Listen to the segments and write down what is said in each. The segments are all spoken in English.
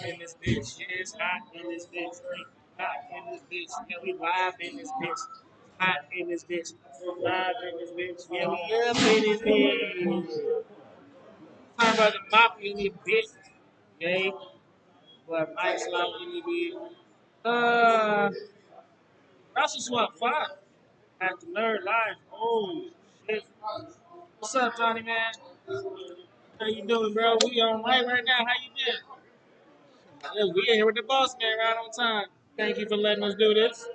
in this bitch. Yeah, it's hot in this bitch. Hot in this bitch. Yeah, we live in this bitch. Hot in this bitch. Live in this bitch. Yeah, we up in this bitch. Talking about the mafia in this bitch. Okay? But Mike Slop in this bitch. Wrestleswap 5 at the Nerd Live. Oh, shit. What's up, Johnny, man? How you doing, bro? We on live right now. How you been? Yeah, we in here with the boss man right on time. Thank you for letting us do this.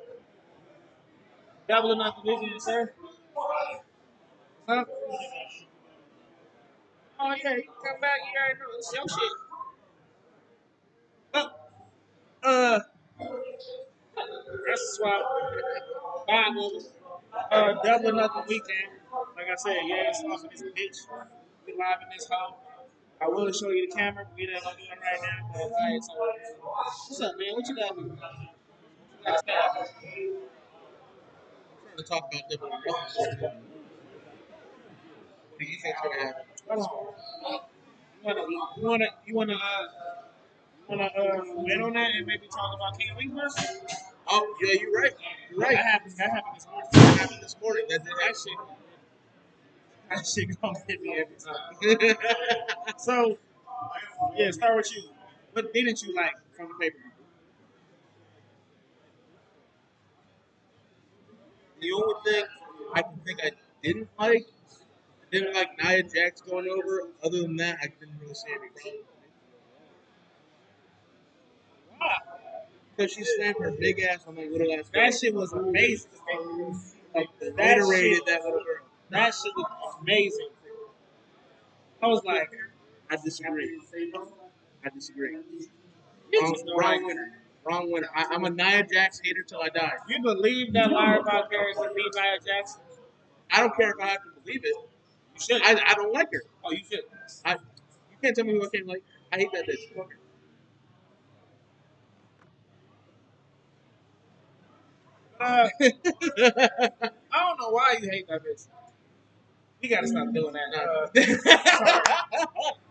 Doubling up the business, sir. Huh? Oh yeah, you can come back. You already know it's your shit. Oh, that's swap. Five of them. Doubling up the weekend. Like I said, yeah, it's off of this bitch. We live in this home. I will show you the camera. We don't do it right now. But, all right, so, what's up, man? What you got to do? Trying to talk about different wrestlers. What do you think's gonna happen? You wanna wait on that and maybe talk about King Lee first? Oh, yeah, you're right. You're right. That happened this morning. That happened this morning. That shit gonna hit me every time. So, yeah, start with you. What didn't you like from the paper? The only thing I can think I didn't like Nia Jax going over. Other than that, I didn't really see any problem. Because she slammed her big ass on that little ass girl. That shit was amazing. Obliterated that little girl. That shit was amazing. I was like, I disagree. I disagree. bitches know Wrong like, winner. Wrong winner. I'm a Nia Jax hater till I die. you believe that Lyra Valkyrie could beat Nia Jax? I don't care if I have to believe it. You should. I don't like her. Oh, you should. You can't tell me who I can't like. I hate that bitch. Fuck her. I don't know why you hate that bitch. We gotta stop doing that. Sorry.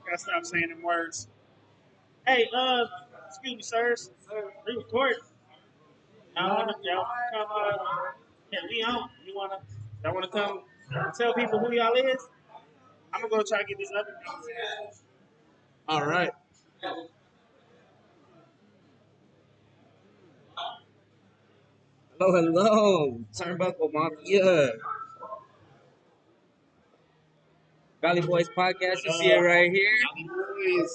Gotta stop saying them words. Hey, excuse me, sirs. We record. Y'all come, yeah, we on. Y'all wanna come tell people who y'all is? I'm gonna go try to get this other thing. All right. Hello, hello, Turnbuckle Mafia. Valley Boys podcast, you see it right here.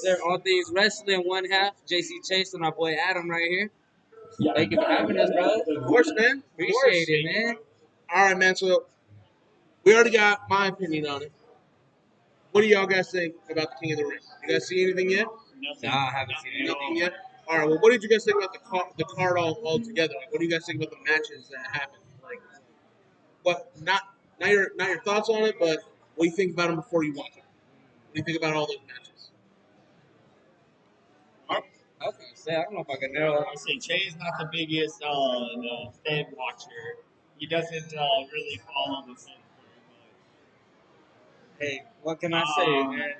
They're all things wrestling, one half. JC Chase and our boy Adam right here. Thank you for having us, brother. Of course, man. Appreciate it, man. All right, man. So we already got my opinion on it. What do y'all guys think about the King of the Ring? You guys see anything yet? No, I haven't seen anything. Nothing yet. All right. Well, what did you guys think about the card all together? Like, what do you guys think about the matches that happened? Like, what? Not your thoughts on it, but what do you think about them before you watch it? What do you think about all those matches? I was gonna say, I don't know if I can narrow. I say Jay's not the biggest fan watcher. He doesn't really follow the scene very Hey, what can I say, man?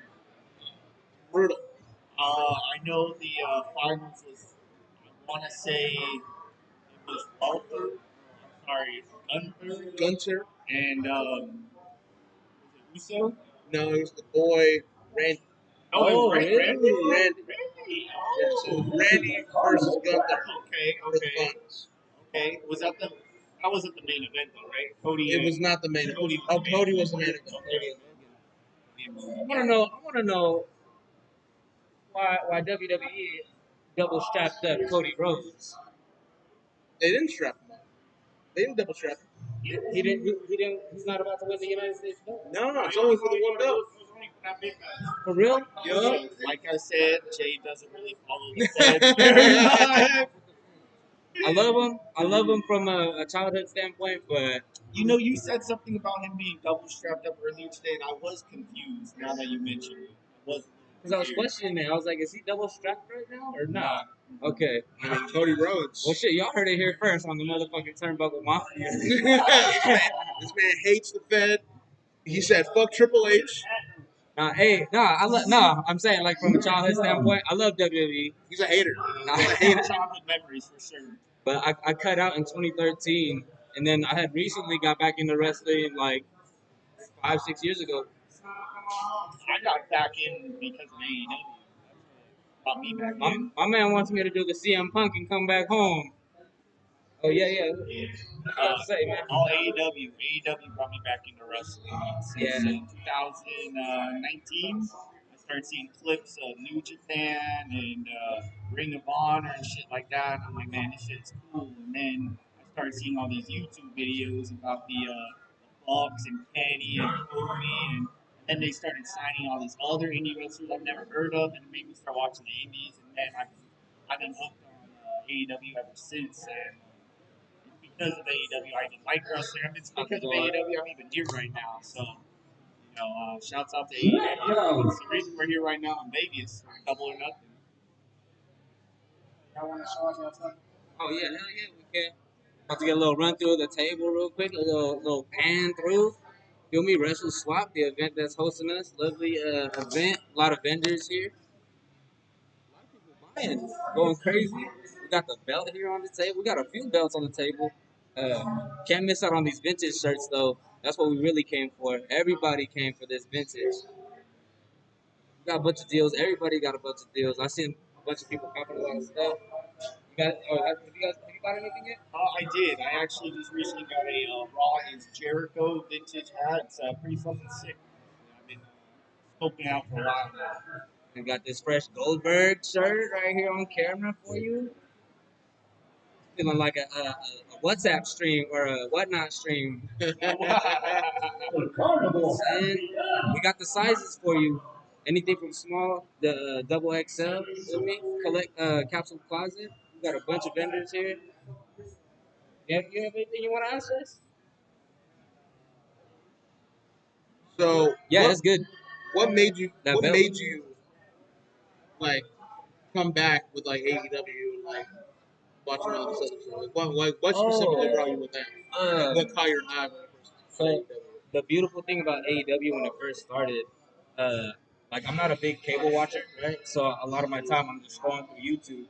Brutal. much. I know the finals was, I want to say it was Walter, Gunter. and was it Uso? No, it was the boy Randy. Oh, it was really? Randy. Randy. Randy. Yeah, so it was Randy versus Gunther Okay, for the okay, finals. okay. That wasn't the main event though, right? Cody. It was not the main event. Cody was Oh, the main Cody event. was the main event. I wanna know why WWE double strapped up Cody Rhodes. They didn't strap him up. They didn't double strap him. He's not about to win the United States belt. No, it's only for the one belt. For real? Yup. Like I said, Jay doesn't really follow the fans very much. I love him from a childhood standpoint, but You know, you said something about him being double strapped up earlier today, and I was confused now that you mentioned it. because I was questioning it, I was like, is he double strapped right now or not? Okay. I mean, Cody Rhodes. Well, shit, y'all heard it here first on the motherfucking Turnbuckle Mafia. This man hates the Fed. He said, fuck Triple H. I'm saying like from a childhood standpoint, I love WWE. He's a hater. Nah, He's a hater. Childhood memories for sure. but I cut out in 2013, and then I had recently got back into wrestling like 5, 6 years ago. I got back in because of AEW. Got me back My, in. my man wants me to do the CM Punk and come back home. Oh yeah. Say man. All AEW. AEW brought me back into wrestling. Since Yeah. 2019, I started seeing clips of New Japan and Ring of Honor and shit like that. I'm like, man, this shit's cool. And then I started seeing all these YouTube videos about the Bucks and Kenny and Cody, and then they started signing all these other indie wrestlers I've never heard of, and it made me start watching the indies. And then I've been hooked on AEW ever since. And because of AEW, I even like wrestling. I mean, it's because of AEW I'm even here right now. So, shouts out to AEW. It's the reason we're here right now in Vegas. Double or nothing. Y'all want to show us y'all something? Oh yeah, hell yeah, we can. About to get a little run through the table real quick, a little pan through. Feel me, Wrestleswap, the event that's hosting us. Lovely event, a lot of vendors here. A lot of people buying, going crazy. We got the belt here on the table. We got a few belts on the table. Can't miss out on these vintage shirts though. That's what we really came for. Everybody came for this vintage. We got a bunch of deals. Everybody got a bunch of deals. I seen a bunch of people copping a lot of stuff. You got? Have you got anything yet? I did. I actually just recently got a Raw is Jericho vintage hat. It's pretty fucking sick. I've been scoping out for a while now. We got this fresh Goldberg shirt right here on camera for you. Feeling like a WhatsApp stream or a whatnot stream. And we got the sizes for you. Anything from small, the double XL, with me, collect capsule closet. We got a bunch of vendors here. You have anything you want to ask us? So Yeah, it's good. what made you That what belt. made you like come back with like AEW and like watching all this other stuff? Like, what specifically brought you with that? Like, what caught your eye when it first started? So the beautiful thing about AEW when it first started, like I'm not a big cable watcher, right? So a lot of my time I'm just scrolling through YouTube,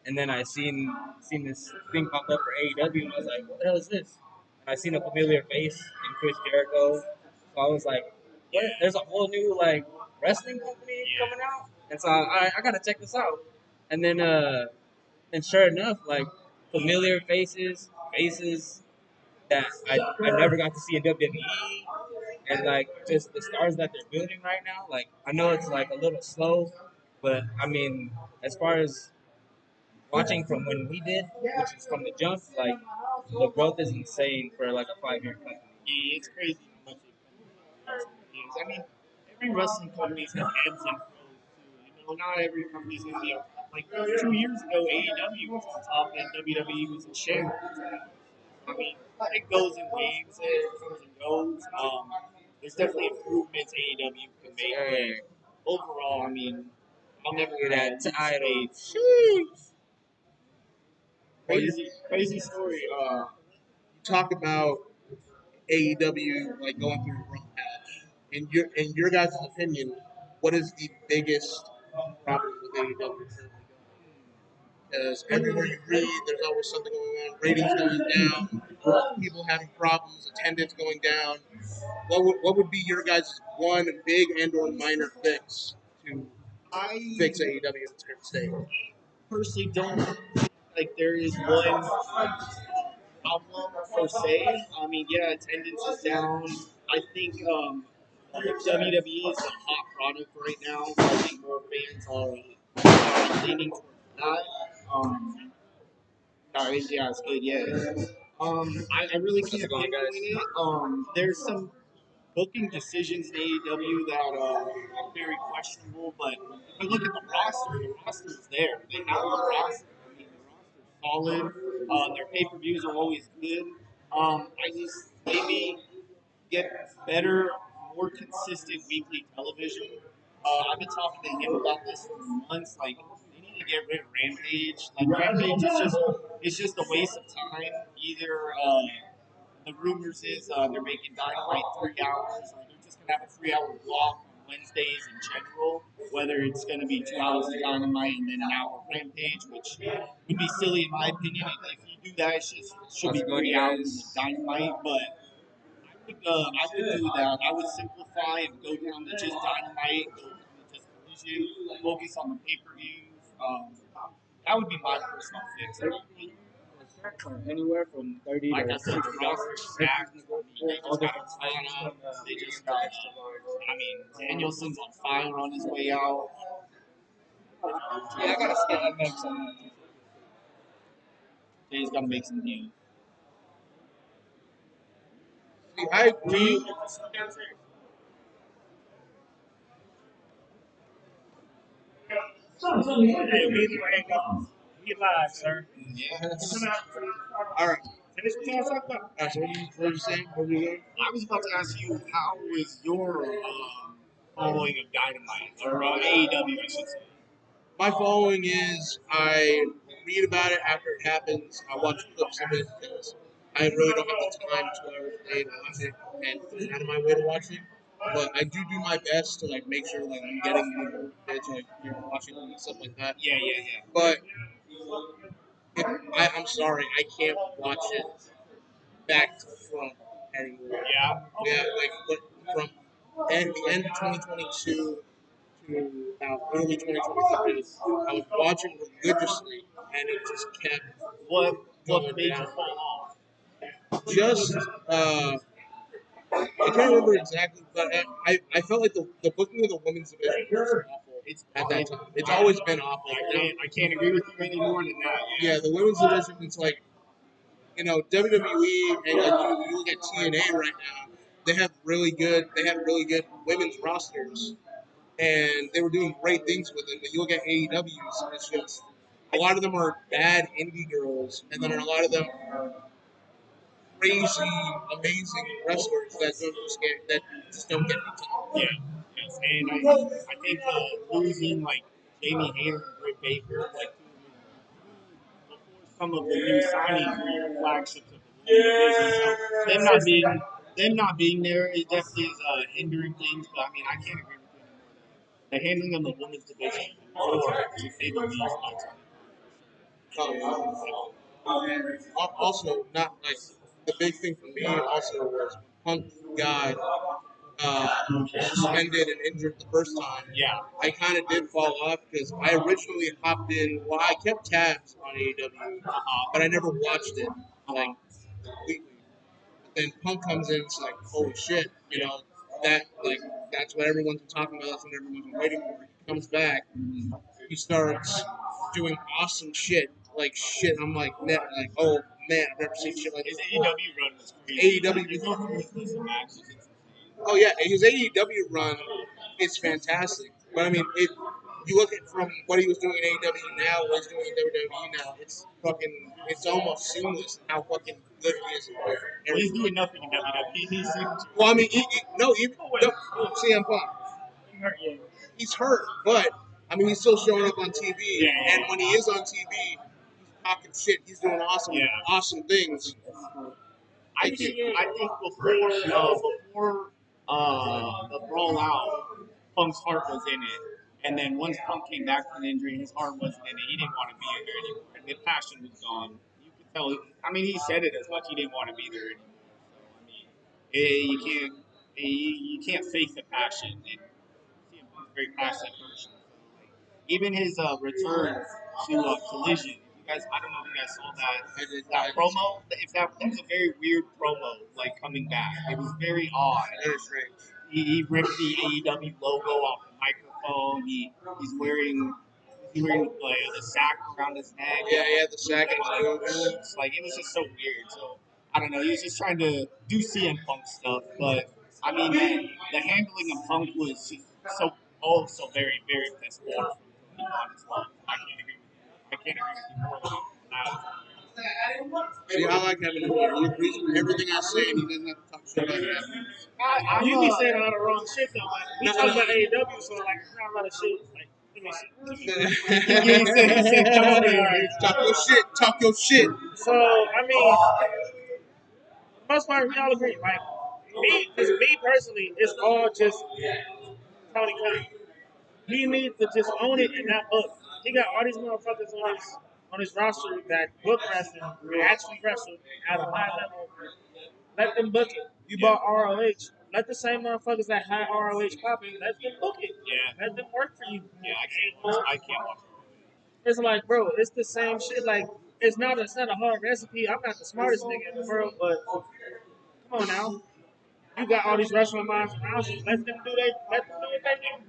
and then I seen this thing pop up for AEW, and I was like, what the hell is this? And I seen a familiar face in Chris Jericho, so I was like, what? There's a whole new like wrestling company coming out, and so I gotta check this out. And then and sure enough, like familiar faces that I never got to see in WWE, and like just the stars that they're building right now. Like I know it's like a little slow, but I mean, as far as watching from when we did, which is from the jump, like the growth is insane for like a 5 year company. Yeah, it's crazy how much it I mean, every wrestling company's got ebbs and flows too. Not every company's gonna be on top. Like 2 years ago, AEW was on top and WWE was in shambles. I mean, it goes in waves, it comes and goes. There's definitely improvements AEW can make, but overall, I mean, I'll never Look at that title. crazy story. You talk about AEW like going through a rough patch. In your guys' opinion, what is the biggest problem with AEW currently? Because everywhere you read, there's always something going on. Ratings going down, people having problems, attendance going down. What would be your guys' one big and/or minor fix to I fix AEW in its current state? personally don't like there is one problem per se. I mean, yeah, attendance is down. I think WWE is a hot product right now. So I think more fans are leaning towards that. Um, yeah, it's good. Yeah. I really can't pinpoint it. There's some booking decisions in AEW that are very questionable, but if I look at the roster is there. They have a roster. I mean, the roster's solid. Their pay-per-views are always good. I just maybe get better, more consistent weekly television. I've been talking to him about this for months. Like, they need to get rid of Rampage. Like, Rampage is just a waste of time. Either the rumors is they're making Dynamite 3 hours, or they're just gonna have a 3 hour block Wednesdays in general, whether it's going to be 2 hours of Dynamite and then an hour of Rampage, which would be silly in my opinion. If you do that, it should be 3 hours of Dynamite, but I would do that. I would simplify and go down to just Dynamite, go down to just Collision, focus on the pay-per-views. That would be my personal fix. Anywhere from 30 Like to I said, the 60. roster is stacked. I mean, they just got a ton of. They just, I mean, Danielson's on fire on his way out. Yeah, I gotta skip that next on that. Jay's got to make some deals. See, I agree. Hey, we live, sir. Yeah. All right. Finish what you want to talk about. All right. So what were you saying? What were you doing? I was about to ask you, how was your following of Dynamite or AEW, I should say? My following is I read about it after it happens. I watch clips of it because I really don't have the time 2 hours a day to watch it and go out of my way to watch it. But I do my best to like make sure like I'm getting the bits, like watching it and stuff like that. Yeah. But I'm sorry, I can't watch it back to front anymore. Yeah. Yeah, like from the end of 2022 to about early 2023, I was watching religiously, and it just kept What going made down. you fall off? Just, I can't remember exactly, but I felt like the booking of the women's division was awful at that time. It's always been awful. I can't agree with you any more than that. Yeah, the women's division, it's like, WWE and like you look at TNA right now, they have really good women's rosters, and they were doing great things with it. But you look at AEW's, and it's just a lot of them are bad indie girls, and then a lot of them are crazy, amazing wrestlers that just don't get any time. Yeah. Yes. And I think losing like Jamie Hayter and Britt Baker, like some of the new signings were the flagships of the division. So them not being there, it definitely is hindering things. But I mean, I can't agree with you anymore. The handling of the women's division, or to say the least, Also, not like the big thing for me also was Punk got suspended and injured the first time. yeah. I kind of did fall off because I originally hopped in. Well, I kept tabs on AEW, but I never watched it like completely. But then Punk comes in, it's like, holy shit, that's what everyone's been talking about. That's what everyone's been waiting for. He comes back, he starts doing awesome shit, like shit. I'm like, oh man, I've never seen shit like His this AEW before. run was crazy. AEW. Oh yeah, his AEW run is fantastic. But I mean, you look at from what he was doing in AEW now, what he's doing in WWE now, it's almost seamless how fucking good he is. He's doing nothing in WWE. He's Well, I mean, no, CM Punk. He's hurt, but I mean, he's still showing up on TV. Yeah. And when he is on TV, he's talking shit. He's doing awesome things. I think before the brawl out, Punk's heart was in it, and then once Punk came back from the injury, his heart wasn't in it. He didn't want to be in there anymore, and the passion was gone. You could tell. I mean, he said it as much. He didn't want to be there anymore. So I mean, you can't fake the passion. And CM Punk's a very passionate person. Even his return to Collision. You guys, I don't know if you guys saw that promo. If that was a very weird promo, like coming back. It was very odd. Very strange. He ripped the AEW logo off the microphone. He's wearing the sack around his neck. Yeah, the sack and his boots. Like it was just so weird. So I don't know. He was just trying to do CM Punk stuff, but I mean the handling of Punk was just so very very piss poor from on his love. I can't agree with you more than that. See, I like having him here. He agrees with everything I say, and he doesn't have to talk shit about it. You be saying a lot of wrong shit though. Like, we talk about AEW, so like it's not a lot of shit. Like, give me shit. He said, come over here. Talk your shit. So I mean, for the most part, we all agree. Like me personally, it's all just Tony Khan. He needs to just own it and not book. He got all these motherfuckers on his roster that book wrestling and actually wrestle at a high level. Let them book it. You bought ROH. Let the same motherfuckers that had ROH popping, let them book it. Yeah. Let them work for you. Yeah, I can't watch. It's like, bro, it's the same shit. Like, it's not a hard recipe. I'm not the smartest nigga in the world, but come on now. You got all these wrestling minds around you. Let them do what they do.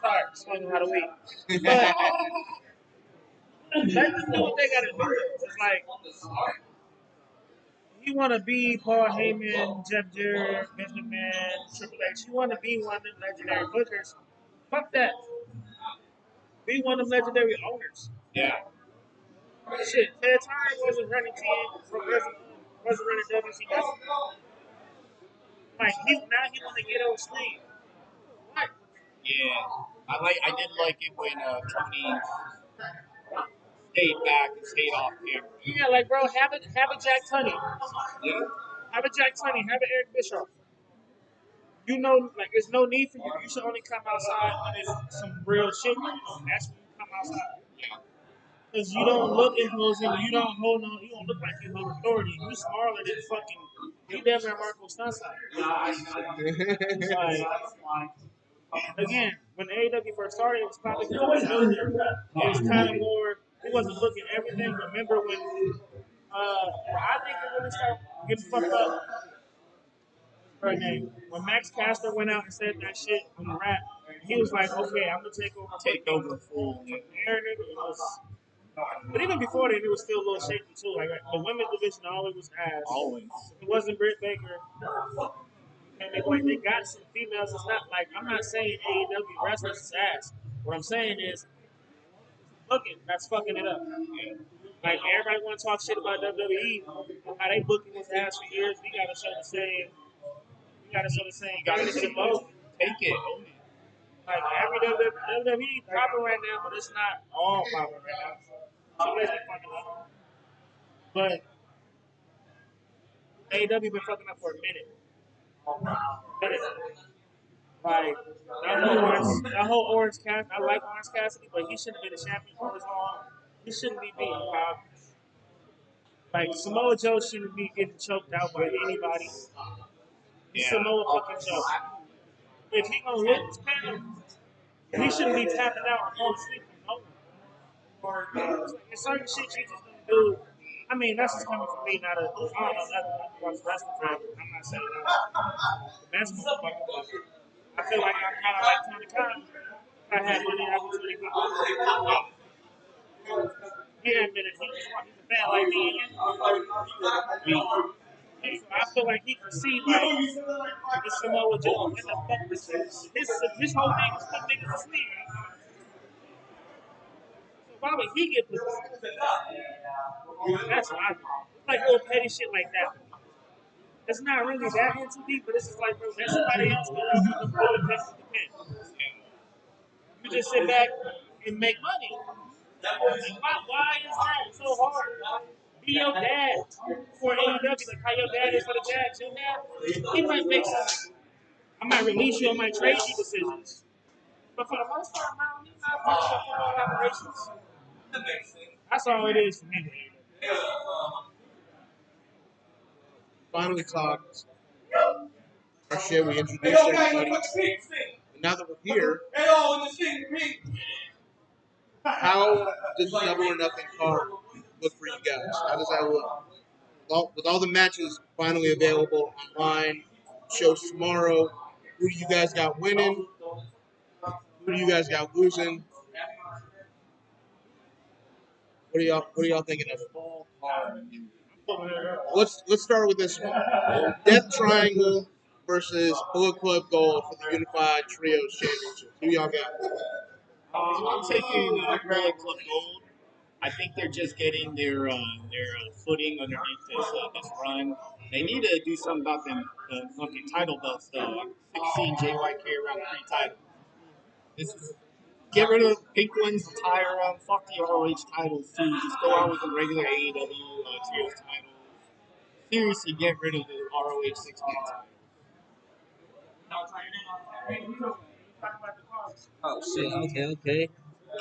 Sorry, smoking out of weed. But let them do what they gotta do. It's like you wanna be Paul Heyman, Jeff Jarrett, Vince McMahon, Triple H. You wanna be one of them legendary bookers. Fuck that. Be one of them legendary owners. Yeah. Shit, Ted Turner wasn't running wasn't running WCW. Like he wanna get on sleeve. What? Yeah. I did like it when Tony stayed back and stayed off camera. Yeah, like bro, have a Jack Tunney. Yeah. Have a Jack Tunney, have an Eric Bischoff. You know, like there's no need for you. You should only come outside when there's some real shit going on. That's when you come outside. Because you don't look imposing, you don't hold no, you don't look like you hold authority. You smaller than fucking, you damn near Marco Stunt's like, again, when AEW first started, it was probably because it was new. It was kind of more, it wasn't looking at everything. Remember when, I think it really started getting fucked up. Her name. When Max Caster went out and said that shit on the rap, he was like, okay, I'm gonna take over. Take over full. From there, nigga, it was. But even before that, it was still a little shaky too. Like the women's division always was ass. Always. It wasn't Britt Baker. And they got some females. It's not like I'm not saying AEW wrestlers is ass. What I'm saying is, looking, that's fucking it up. Like everybody want to talk shit about WWE, how they booking his ass for years. We gotta show the same. We gotta show the same. You gotta Take take it. Own it. Like every WWE popping right now, but it's not all popping right now. So let's be fucking up. But AEW been fucking up for a minute. Like that whole Orange Cassidy, I like Orange Cassidy, but he shouldn't be the champion for as long. He shouldn't be beaten, Bob. Like Samoa Joe shouldn't be getting choked out by anybody. He's Samoa fucking Joe. If he gonna look his pound, he shouldn't be tapping out or falling asleep for no one. It's certain shit you just don't do. I mean, that's just coming from me, not a. I don't know nothing. I watch wrestling forever. I'm not saying that. That's motherfucking. I feel like I'm kind of like Tony Khan. If I had money, I would really be. He ain't been he's a fan like me. I feel like he can see like this Samoa Joe. What the fuck is this? His whole thing is put niggas to sleep. So why would he get put to sleep? That's what I think. It's like little petty shit like that. It's not really that into deep, but it's just like, bro, let somebody else go out with the ball and pass the pen. You just sit back and make money. Like, why is that so hard? Be your dad for AEW, like how your dad is for the Jags. Your dad, he might make some. I might release you, I might trade you decisions. But for the most part, man, he's not fucking up for all operations. That's all it is for me. Finally talked our shit. We introduced everybody. And now that we're here, how does the Double or Nothing card look for you guys? How does that look? With all the matches finally available online, shows tomorrow, who do you guys got winning? Who do you guys got losing? What are y'all thinking of? Let's start with this one. Death Triangle versus Bullet Club Gold for the Unified Trios Championship. Who y'all got? I'm taking Bullet Club Gold. I think they're just getting their footing underneath this run. They need to do something about them fucking title belts though. I'm sick of seeing JYK around 3 titles. This is get rid of the pink ones, retire them. Fuck the ROH titles too. Just go on with the regular AEW Trios titles. Seriously, get rid of the ROH 6-man title. Oh shit. Okay.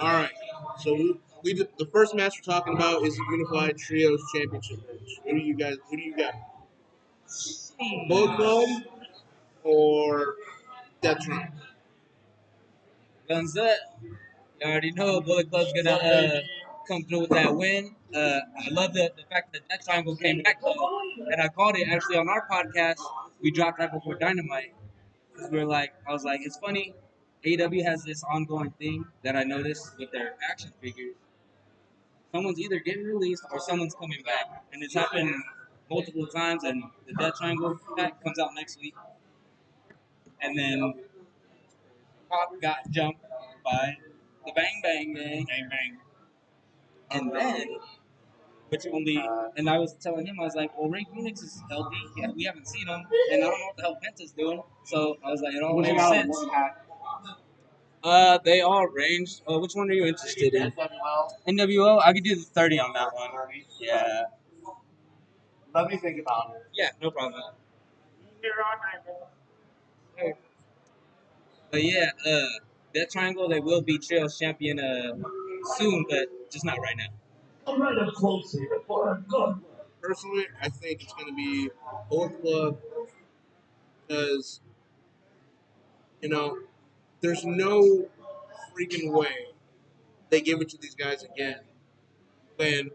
All right. So we did, the first match we're talking about is the Unified Trios Championship match. Who do you got? Bullet Club or Death Triangle? Guns up. You already know Bullet Club's gonna come through with that win. I love the fact that that triangle came back though, and I called it actually on our podcast. We dropped right before Dynamite because we were like, I was like, it's funny. AEW has this ongoing thing that I noticed with their action figures. Someone's either getting released or someone's coming back, and it's happened multiple times. And the Death Triangle pack comes out next week, and then Pop got jumped by the Bang Bang Gang. Bang bang. And then, which only, and I was telling him, I was like, well, Ray Phoenix is healthy. Yeah, we haven't seen him, and I don't know what the hell Penta's doing. So I was like, it all makes sense. They all ranged. Which one are you interested in? NWO? I could do the 30 on that one. Yeah. Let me think about it. Yeah, no problem. Here all night, bro. But yeah, that triangle, they will be Trails champion soon, but just not right now. Personally, I think it's going to be Bullet Club because, there's no freaking way they give it to these guys again when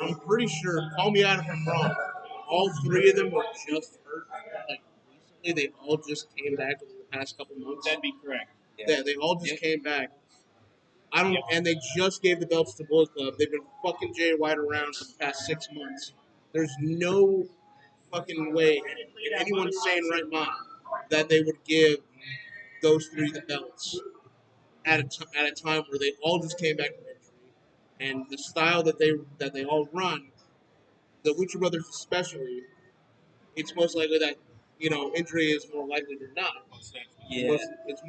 I'm pretty sure, call me out if I'm wrong, all three of them were just hurt. Like, recently, they all just came back over the past couple months. That'd be correct. Yeah, they all just came back. And they just gave the belts to Bullet Club. They've been fucking Jay White around for the past 6 months. There's no fucking way in anyone's sane right mind that they would give those three the belts at a time where they all just came back from injury, and the style that they all run, the Lucha Brothers especially, it's most likely that injury is more likely than not. Yeah. It's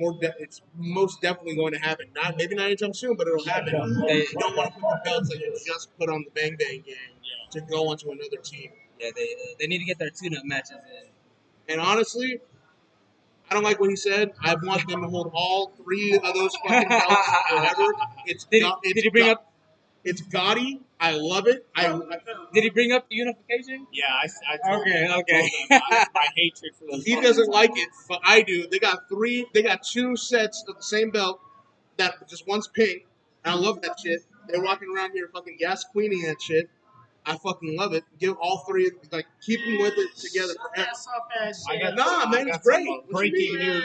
most definitely going to happen. Maybe not anytime soon, but it'll happen. You don't want to put the belts that you just put on the Bang Bang Gang to go onto another team. Yeah, they need to get their tune-up matches in. And honestly, I don't like what he said. I want them to hold all three of those fucking belts forever. Did he bring up? It's gaudy. I love it. Did he bring up the unification? Yeah, I told Okay. him my hatred for those. He doesn't like it, but I do. They got two sets of the same belt that just one's pink, and I love that shit. They're walking around here fucking gas queening that shit. I fucking love it. Give all three, keep them with it together forever. It's great. Breaking news.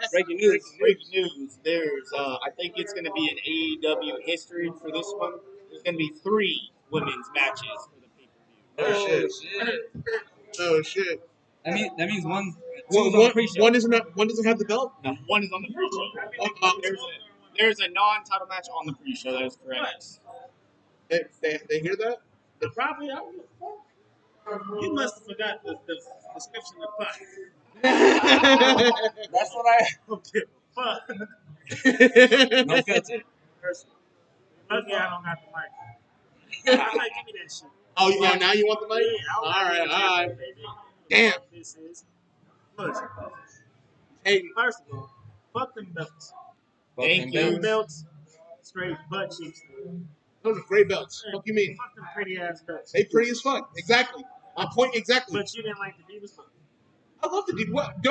Breaking news. There's, I think it's going to be an AEW history for this one. There's going to be 3 women's matches for the pay-per-view. Oh shit. That means one doesn't have the belt. No, one is on the pre-show. There's a non-title match on the pre-show. That is correct. They hear that? They probably are. You must have forgot the description of the fight. That's what I. don't give a fuck. No filter. Lucky I don't got the mic. I'm like, give me that shit. Oh, yeah, now you want the mic? Yeah, all right. Damn. This is. Look. Hey, First of all, fuck them belts. Thank Them belts, straight butt cheeks. those are great belts. What do you mean? Fuck them pretty ass belts. They pretty as fuck. Exactly. On point exactly. But you didn't like the Divas belt. I love the Divas. What?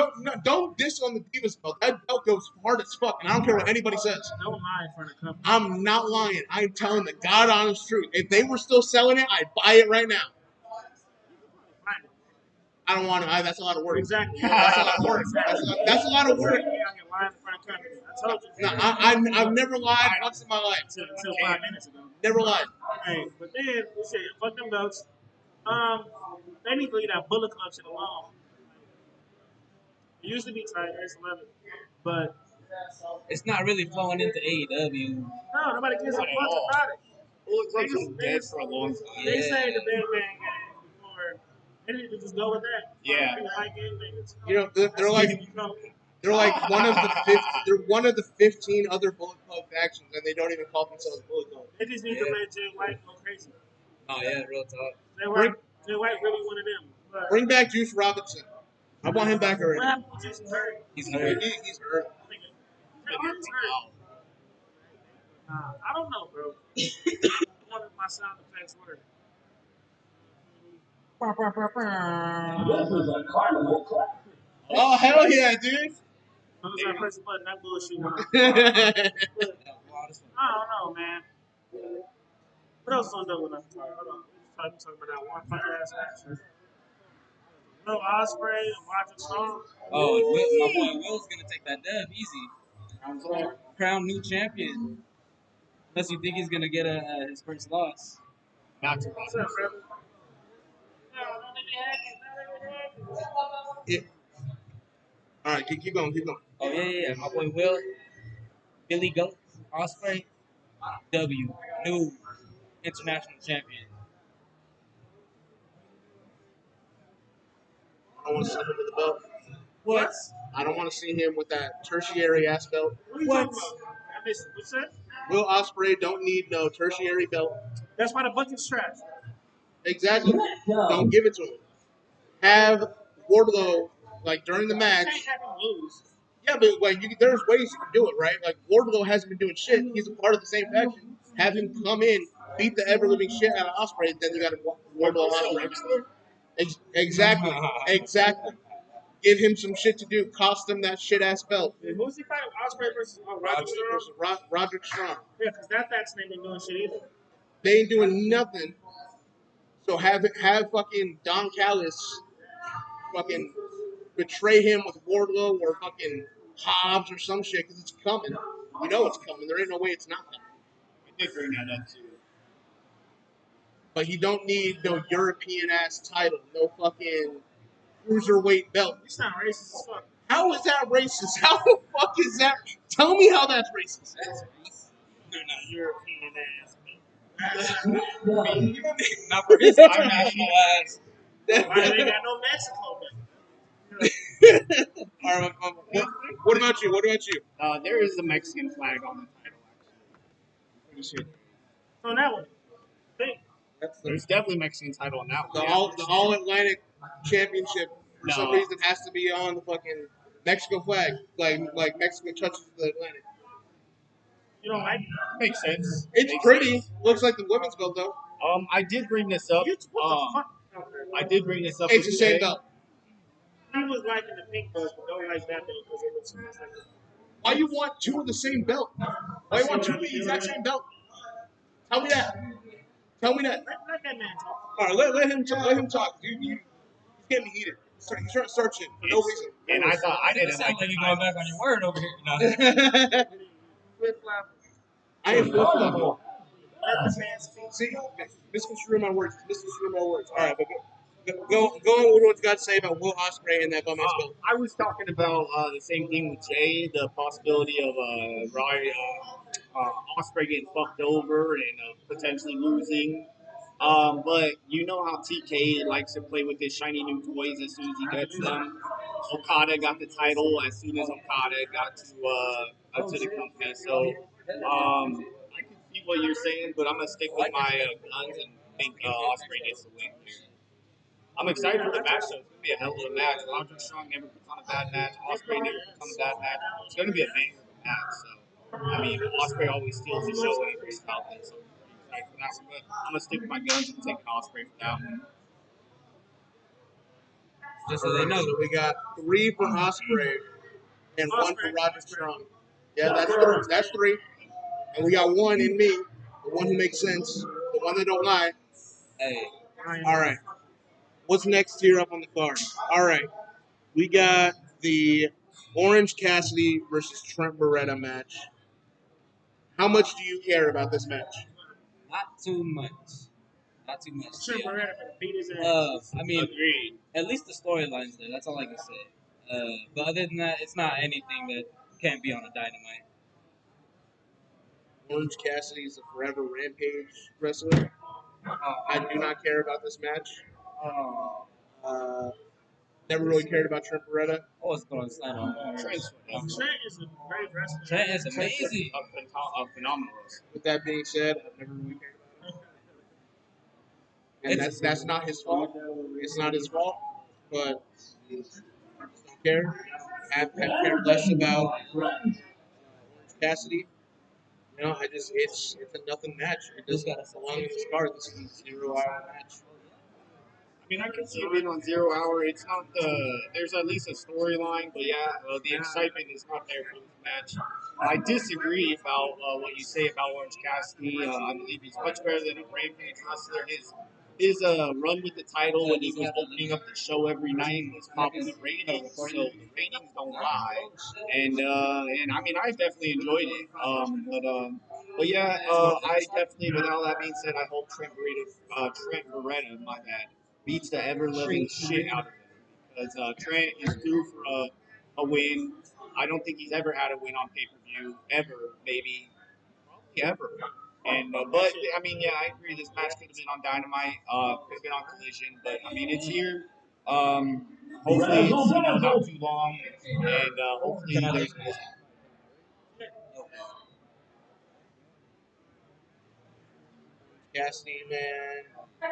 Don't diss on the Divas belt. That belt goes hard as fuck, and I don't care what anybody says. Don't lie in front of company. I'm not lying. I'm telling the God honest truth. If they were still selling it, I'd buy it right now. I don't want to. That's a lot of work. Exactly. That's a lot of work. That's a lot of work. I told you. No, I've never lied once in my life. Until 5 minutes ago. Never lied. Hey, but then, shit, fuck them belts. They need to leave that Bullet Club shit alone. It used to be tight, I used to love it. But it's not really flowing into AEW. No, nobody gives a fuck about it. Bullet Club's been dead for a long time. They say the Bang Bang game before. They need to just go with that. Yeah. They're like one of the 15 other Bullet Club factions, and they don't even call themselves Bullet Club. They just need to let Jay White go crazy. Oh yeah, real talk. Jay White really one of them. But Bring back Juice Robinson. I want him back already. What happened with Jason Curry? He's hurt. He's hurt. I don't know, bro. One of my sound effects were. Oh hell yeah, dude! As soon as I press the button, that bullshit went off. I don't know, man. What else was there with that car? Hold on. I'm talking about that one fucking ass action. Will Ospreay and Roger Strong. Oh, and my boy Will's gonna take that dub easy. Crown new champion. Unless you think he's gonna get his first loss. Not to What's up, brother? No, don't let me hack it. All right, keep going, keep going. Oh yeah. My boy Will, Billy Goat, Ospreay, W, new international champion. I don't want to see him with the belt. What? I don't want to see him with that tertiary ass belt. What are you talking about? I missed it. What's that? Will Ospreay don't need no tertiary belt. That's why the bucket's trash. Exactly. Don't give it to him. Have Wardlow like during the You match. can't have him lose. Yeah, but like there's ways you can do it, right? Like Wardlow hasn't been doing shit. He's a part of the same faction. Have him come in, beat the ever living shit out of Ospreay, then you got Wardlow Ospreay. Exactly. Exactly. Give him some shit to do. Cost him that shit ass belt. Who was he fighting? Ospreay versus Roger Strong? Roderick Strong. Yeah, because that faction ain't been doing shit either. They ain't doing nothing. So have fucking Don Callis fucking betray him with Wardlow or fucking Hobbs or some shit because it's coming. You know it's coming. There ain't no way it's not coming. I did bring that up too. But you don't need no European ass title, no fucking cruiserweight belt. You sound racist as fuck. How is that racist? How the fuck is that? Tell me how that's racist. That's racist. They're not European ass. Not for his international ass. Why they got no Mexico then? All right, what about you? What about you? There is a Mexican flag on the title, actually. So that one. Think. There's definitely a Mexican title on that one. The All Atlantic Championship for some reason has to be on the fucking Mexico flag, like Mexico touches the Atlantic. You don't like it? Makes sense. It's Makes pretty. sense. Looks like the women's belt though. I did bring this up. What the fuck? I did bring this up. It's the with same Jay. belt. He was liking the pink belt, but don't like that belt because it looks so much like it. Why you want two of the same belt? Why you want two of the exact same belt? Tell me that. Tell me that. Let that man talk. All right, let him talk. Let him talk. He's getting me heated. He's trying to start shit for no reason. And I thought I didn't Sound like like the you going title. back on your word over here. No. Flip flop. I am flip flopping. Let the man speak. See, misconstrue my words. Misconstrue my words. All right, but go on with what you got to say about Will Ospreay and that bum ass belt. I was talking about the same thing with Jay, the possibility of Osprey getting fucked over and potentially losing. But you know how TK likes to play with his shiny new toys as soon as he gets them. Okada got the title as soon as Okada got to the company. So I can see what you're saying, but I'm gonna stick with my guns and think Osprey gets the win here. I'm excited for the match, though. It's going to be a hell of a match. Roger Strong never puts on a bad match. Ospreay never puts on a bad match. It's going to be a banger of a match. So, I mean, Ospreay always steals the show when it comes out. So, I'm excited for that one. But I'm going to stick with my guns and take Ospreay for that one. Just so they know. So we got 3 for Ospreay and 1 for Roger Strong. Yeah, that's 3. And we got 1 in me, the one who makes sense, the one that don't lie. Hey. All right. What's next here up on the card? All right. We got the Orange Cassidy versus Trent Beretta match. How much do you care about this match? Not too much. Not too much. Sure, we're gonna beat his ass. I mean, Agreed. at least the storyline's there. That's all I can say. But other than that, it's not anything that can't be on a Dynamite. Orange Cassidy is a forever Rampage wrestler. I do not care about this match. Never really cared about Trent Beretta. I was going to sign on. Trent is a great wrestler. Trent is amazing. A phenomenal wrestler. With that being said, I've never really cared about him. And that's not his fault. It's not his fault. But care. Have cared less about Orange Cassidy. You know, it's a nothing match. It does not belong in this card. This is a 0 hour match. I mean, I can see it being on 0 hour. It's not the. There's at least a storyline, but yeah, the excitement is not there for this match. I disagree about what you say about Orange Cassidy. I believe he's much better than a Rampage wrestler. His run with the title when he was opening up the show every night was popping the ratings, so the ratings don't lie. And I mean, I definitely enjoyed it. But yeah, I definitely. With all that being said, I hope Trent Beretta, my bad, beats the ever living shit out of him because Trent is due for a win. I don't think he's ever had a win on pay per view ever, maybe probably ever. And but I mean, yeah, I agree. This match could have been on Dynamite, could have been on Collision, but I mean, it's here. Hopefully, it's not too long, and hopefully there's. Cassidy, man.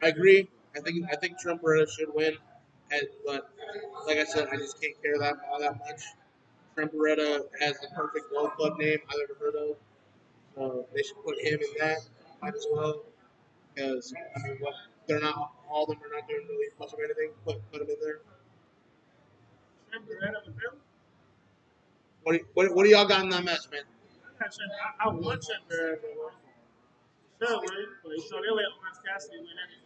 I agree. I think Trump should win, but like I said, I just can't care that all that much. Trump has the perfect gold club name I've ever heard of, so they should put him in that. Might as well, because I mean, what they're not all of them are not doing really much of anything. Put him in there. What do y'all got in that match, man? I want Trent to win. Should win, but so they let Orange Cassidy win everything.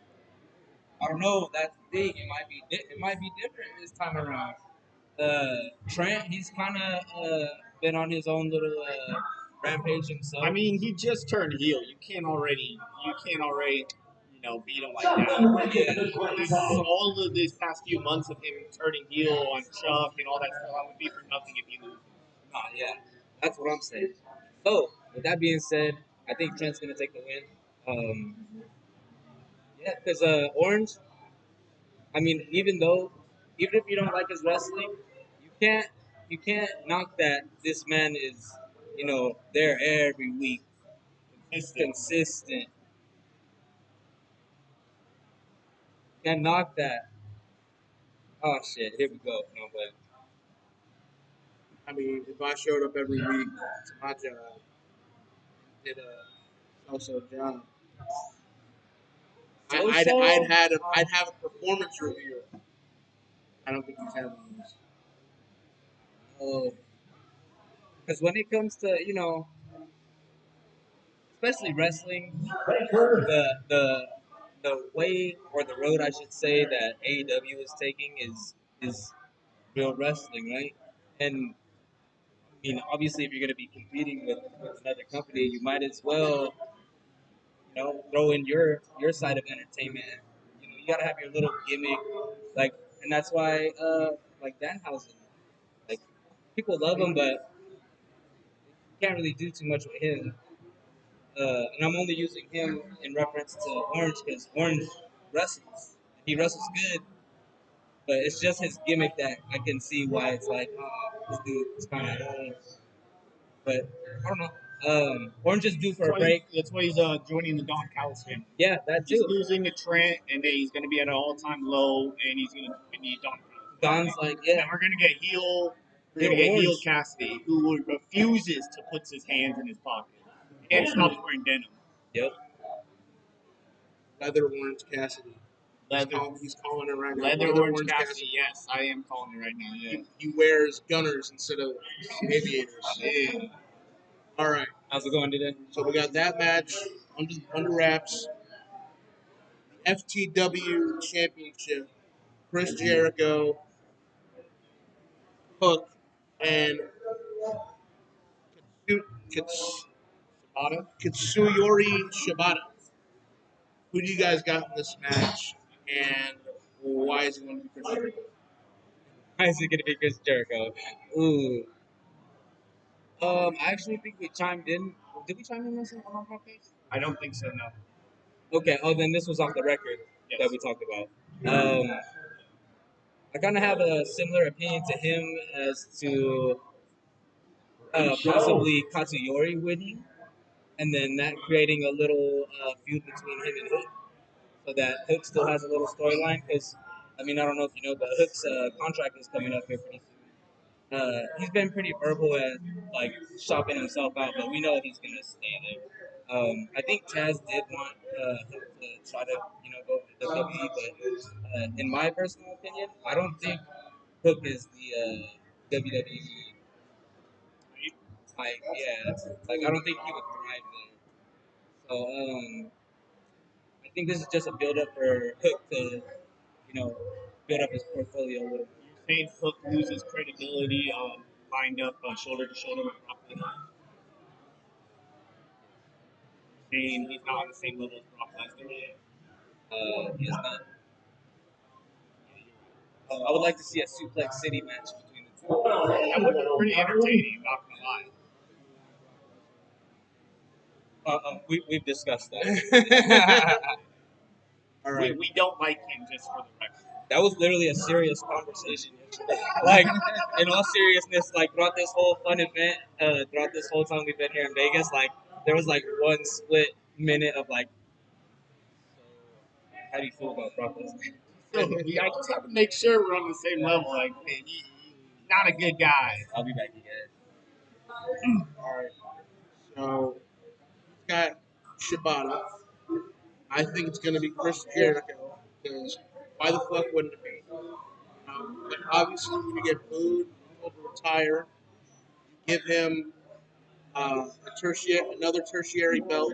I don't know. That's the thing. It might be different this time around. Trent, he's kind of been on his own little rampage himself. I mean, he just turned heel. You can't already, beat him like that. Yeah. All of this past few months of him turning heel on Chuck and all that stuff, that would be for nothing if he loses. Oh, yeah, that's what I'm saying. So, with that being said, I think Trent's gonna take the win. Yeah, because Orange, I mean, even if you don't like his wrestling, you can't you can't knock that this man is there every week, consistent. Can't knock that. Oh shit, here we go. No, but I mean, if I showed up every week to my job, did a so job, I'd have a performance review. I don't think he's having this. because when it comes to especially wrestling, the way or the road I should say that AEW is taking is real wrestling, right? And I mean, obviously, if you're going to be competing with another company, you might as well, throw in your side of entertainment. You got to have your little gimmick, like, and that's why, like Danhausen, like people love him, but you can't really do too much with him. And I'm only using him in reference to Orange because Orange wrestles. He wrestles good, but it's just his gimmick that I can see why it's like, oh, this dude is kind of annoying. But I don't know. Orange is due for a break. That's why he's joining the Don Callis family. Yeah, that He's too. losing to Trent, and then he's going to be at an all-time low, and he's going to need Don Callis. Don's like, yeah. And we're going to get heel. We're going to get heel Cassidy, who refuses to put his hands in his pocket and stops wearing denim. Yep. Leather Orange Cassidy. He's calling it right now. Leather Orange Cassidy. Yes, I am calling it right now. Yeah. He wears gunners instead of aviators. Yeah. All right. How's it going today? So we got that match under wraps. FTW Championship. Chris Jericho, Hook, and Katsuyori Shibata. Who do you guys got in this match, and why is it going to be Chris Jericho? Why is it going to be Chris Jericho? Ooh. I actually think we chimed in. Did we chime in on our podcast? I don't think so, no. Okay. Oh, then this was off the record that we talked about. I kind of have a similar opinion to him as to possibly Katsuyori winning, and then that creating a little feud between him and Hook, so that Hook still has a little storyline. Because I mean, I don't know if you know, but Hook's contract is coming up here pretty soon. He's been pretty verbal at like shopping himself out, but we know he's gonna stay there. I think Taz did want Hook to try to go for WWE, but in my personal opinion, I don't think Hook is the WWE type. Yeah, like I don't think he would thrive there. So I think this is just a build up for Hook to build up his portfolio a little bit. You're saying Hook loses credibility lined up shoulder to shoulder with Brock Lesnar? Saying he's not on the same level as Brock Lesnar? He is not. I would like to see a Suplex City match between the two. That would be pretty entertaining, not gonna lie. We've discussed that. All right. We don't like him, just for the record. That was literally a serious conversation yesterday. Like, in all seriousness, like throughout this whole fun event, throughout this whole time we've been here in Vegas, like there was like one split minute of like, so how do you feel about Brock Lesnar? I just have to make sure we're on the same level. Like, man, he's not a good guy. I'll be back again. All right. So he's got Shibata. I think it's going to be Chris Jericho because why the fuck wouldn't it be? But obviously, when you get booed, told to retire, you give him another tertiary belt,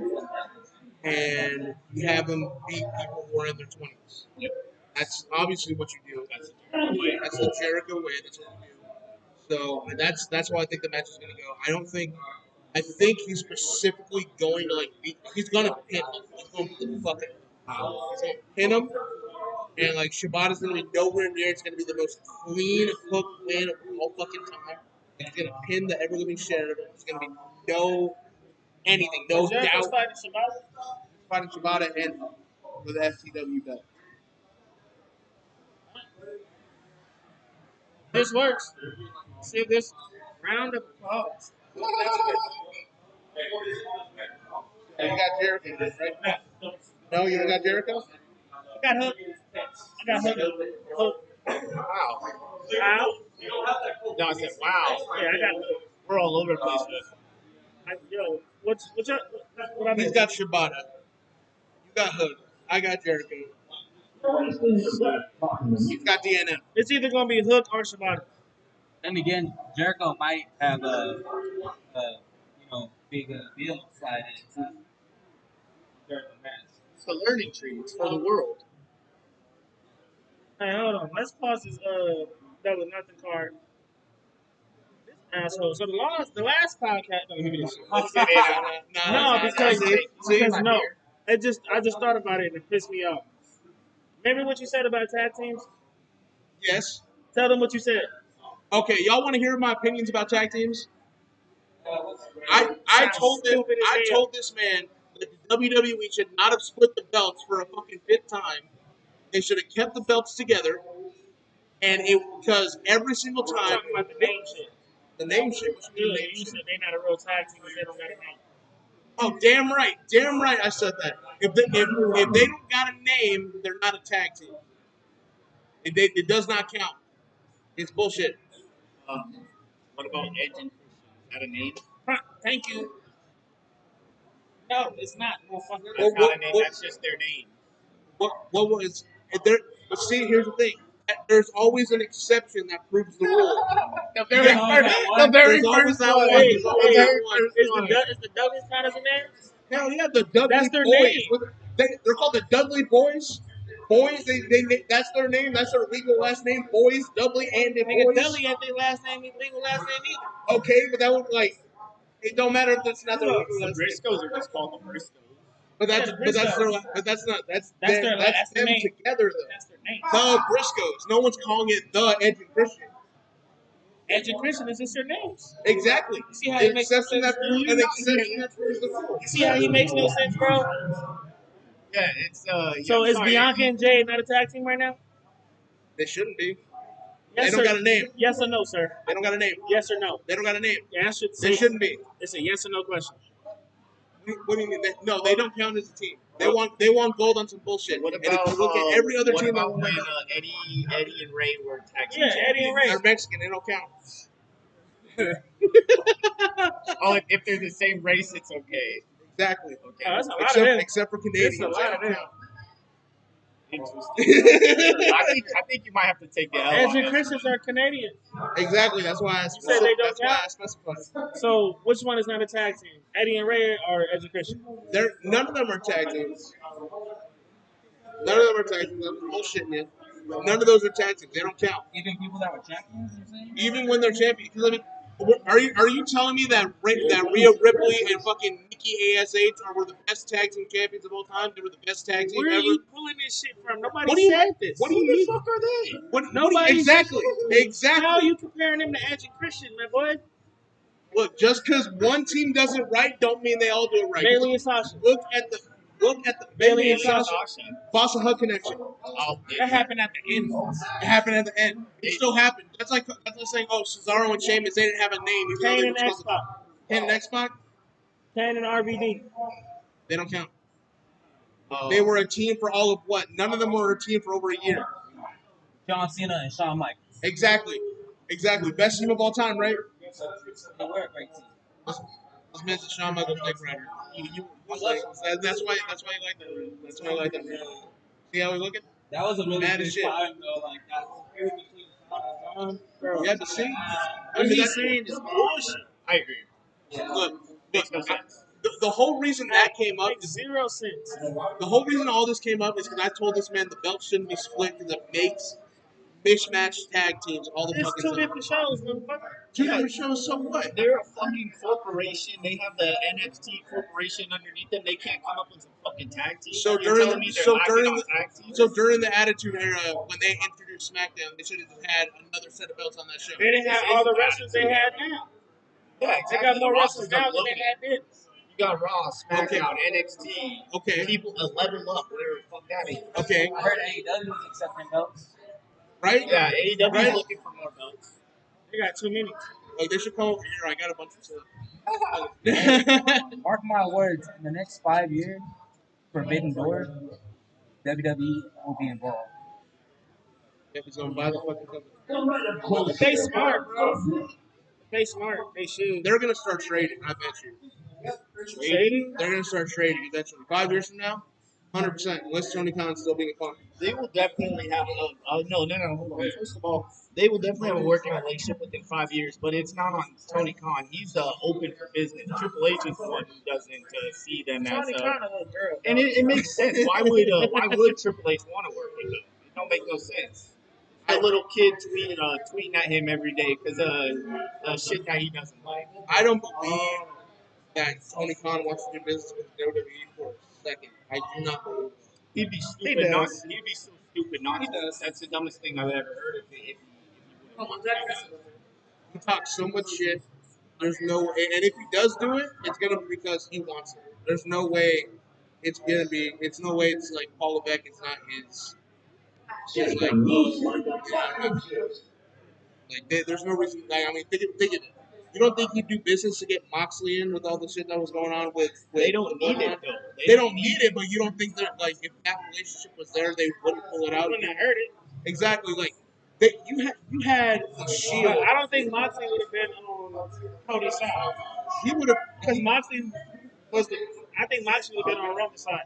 and you have him beat people who are in their 20s. Yep. That's obviously what you do. That's the Jericho way. That's the Jericho way. That's what you do. So and that's why I think the match is going to go. I think he's specifically going to he's going to pin him. He's going to put the fucking he's going to pin him. And Shibata's gonna be nowhere near. It's gonna be the most clean Hook win of all fucking time. He's gonna pin the ever living shit out of him. There's gonna be no doubt. Fighting Shibata and for the FTW belt. This works. See this round of applause. You got Jericho, right? No, you don't got Jericho? I got Hook. Hook. Wow. Wow. No, I said, wow. Yeah, I got Hook. We're all over the place. What I mean? He's got Shibata. You got Hook. I got Jericho. He's got DNM. It's either gonna be Hook or Shibata. And again, Jericho might have a big deal slide in during the match. It's the learning tree. It's for the world. Hey, hold on. Let's pause this double nothing card. This asshole. So the last podcast. No, give me this shit. No, because no. I just thought about it and it pissed me off. Remember what you said about tag teams? Yes. Tell them what you said. Okay, y'all want to hear my opinions about tag teams? I told this man that the WWE should not have split the belts for a fucking fifth time. They should have kept the belts together, and because every single time Talking about the name shit. the name shit. What's the Good. name You shit? said they not a real tag team because they don't got a name. Oh, damn right. I said that. If they don't got a name, they're not a tag team. It does not count. It's bullshit. What about Edge and Christian? Is that a name? Thank you. No, it's not. Motherfucker. That's not a name. That's just their name. What was there? But see, here's the thing. There's always an exception that proves the rule. The very first one. Is the Douglas count as a name? Hell yeah, the Dudley That's their Boys. name. They're called the Dudley Boys. Boys, that's their name. That's their legal last name. Boys, Dudley, and Nigga, Boys. Dudley ain't their last name, legal last name either. Okay, but that would it don't matter if that's not their legal The last name. Briscoes are just called the Briscoes. But that's them name. together though. That's their name. The Briscoes. No one's calling it the Edge and Christian. Edge and Christian is just their names. Exactly. You see how he makes no sense? You see how he makes no sense, bro? Yeah, it's So is Bianca and Jay not a tag team right now? They shouldn't be. Yes, They don't sir. got a name. Yes or no, sir? They don't got a name. Yes or no? They don't got a name. The answer They shouldn't be. It's a yes or no question. What do you mean? No, they don't count as a team. They want gold on some bullshit. What And about if you look at every other what team that about won when that, Eddie and Ray were tag team Yeah, Eddie and Ray. they're Mexican. They don't count. Oh, if they're the same race, it's okay. Exactly. Oh, Okay. that's a lot of them. Except for There's Canadians. a lot of They them. don't Interesting. count. I think you might have to take the L Edge on and this Christians one. are Canadian. Exactly. That's why I You said they don't that's why I count? specified. So which one is not a tag team? Eddie and Ray or Edge and Christian? None of them are tag teams. None of them are tag teams. I'm bullshitting you. None of those are tag teams. They don't count. Even people that were champions, you're saying? Even when they're champions. Because I mean, are you telling me that Rhea Ripley and fucking Nikki ASH were the best tag team champions of all time? They were the best tag team Where are ever. you pulling this shit from? Nobody What do you said this. What do you Who the mean? fuck are they? Nobody. Exactly. How are you comparing them to Edge and Christian, my boy? Look, just because one team does it right, don't mean they all do it right. Bailey and Sasha. Look at the Bailey and Sasha. Sasha. Boss Hug connection. Oh, That happened at the end. It happened at the end. It still happened. That's like saying, oh, Cesaro and Sheamus, they didn't have a name. Even though Kane they and were X Pac. Kane and X-Pac, Kane and RVD. they don't count. They were a team for all of what? None of them were a team for over a year. John Cena and Shawn Michaels. Exactly. Best team of all time, right? They were a great team. This man's a Shawn Michaels Knight Rider. That's why I like that. Right? That's why I like that. Right? See how we looking? That was a really Mad good as shit. time, though. Like, that feud between Shawn and John. Yeah, but see, What he's saying is bullshit. I agree. Yeah. look, Makes no sense. the whole reason that came up, Makes 0 sense. the whole reason all this came up is because I told this man the belt shouldn't be split because it makes mishmatch tag teams all the It's fucking two time. different shows, motherfucker. Two different shows, so what? They're a fucking corporation. They have the NXT corporation underneath them. They can't come up with some fucking tag team. So You're telling me they're lacking on tag teams? so during the Attitude Era, when they introduced SmackDown, they should have just had another set of belts on that show. They didn't have all the wrestlers they had now. Yeah, They exactly. got more The wrestlers rosters now are than they loaded. had then. You got Raw, SmackDown, NXT. Okay. People level up, whatever the fuck that is. Okay, I heard AEW was accepting belts. right? Yeah, AEW Right. is looking for more belts. They got too many. Like they should come over here. I got a bunch of stuff. Mark my words, in the next 5 years, Forbidden Door, WWE will be involved. If it's gonna buy the fucking company, If they smart, bro. If they smart, they should. they're gonna start trading. I bet you. Trading? They're gonna start trading eventually. 5 years from now, 100%. Unless Tony Khan's still being a punk. They will definitely have no, hold on. First of all, they will definitely have a working relationship within 5 years, but it's not on Tony Khan. He's open for business. Triple H is the one who doesn't see them as Tony Khan a little girl. and it makes sense. Why would Triple H want to work with him? It don't make no sense. A little kid tweeting at him every day because shit that he doesn't like. I don't believe that Tony Khan wants to do business with WWE for a second. I do not believe it. He'd be He stupid. does. He'd be so stupid not to. That's the dumbest thing I've ever heard. If he He talks so much shit. There's no, and if he does do it, it's gonna be because he wants it. There's no way it's gonna be. It's no way it's like Paul Levesque. It's not his. It's like, there's no reason. Like, I mean, think of it. You don't think he'd do business to get Moxley in with all the shit that was going on with they don't need it though. They don't need it, but you don't think that like if that relationship was there, they wouldn't pull it out. Wouldn't have heard it. Exactly, like you had a Shield. I don't think Moxley would have been on Cody's side. He would have Because Moxley was the. I think Moxley would have been on Roman's side.